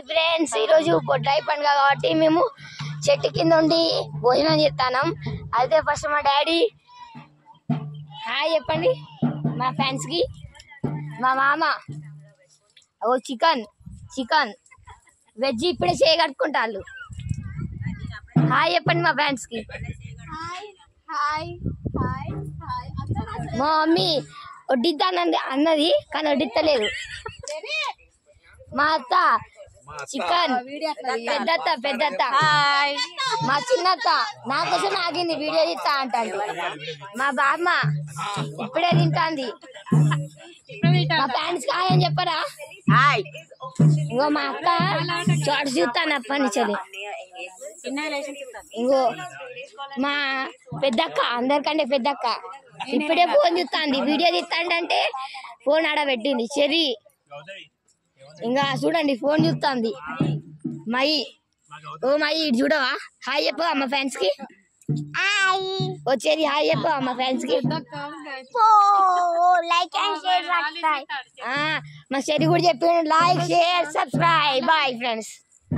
Friends ఈరోజు బొడ్రాయి పండుగ కాబట్టి మేము చెట్టు కింద ఉండి భోజనం చేస్తాం. అయితే ఫస్ట్ మా డాడీ హాయ్ చెప్పండి మా ఫ్యాన్స్ కి. మా మామ ఓ చికెన్ వెజ్ ఇప్పుడే చేయగట్టుకుంటారు. హాయ్ చెప్పండి మా ఫ్యాన్స్ కి. మా మమ్మీ వడ్డిద్దానండి అన్నది కానీ వడ్డిత్తలేదు. మా అత్త చికెన్ పెద్దత్త మా చిన్నత్త నా కోసం ఆగింది వీడియో తీస్తా అంటాండి. మా బామ్మ ఇప్పుడే తింటాంది. మా ఫ్యాన్స్ హాయ్ అని చెప్పరా. ఇంకో మా అక్క షార్ట్స్ చూస్తాను అప్పటి నుంచి. ఇంకో మా పెద్దక్క అందరికంటే పెద్దక్క ఇప్పుడే ఫోన్ చూస్తాంది. వీడియో తీస్తాంటే ఫోన్ ఆడ పెట్టింది చెర్రీ. ఇంకా చూడండి ఫోన్ చూస్తుంది మై. ఓ మై ఇటు చూడవా. హాయ్ చెప్పు అమ్మ ఫ్యాన్స్ కి. వచ్చేది హాయ్ చెప్పు అమ్మ ఫ్యాన్స్ కి. మా చెర్రీ కూడా చెప్పాడు like share subscribe. Bye friends.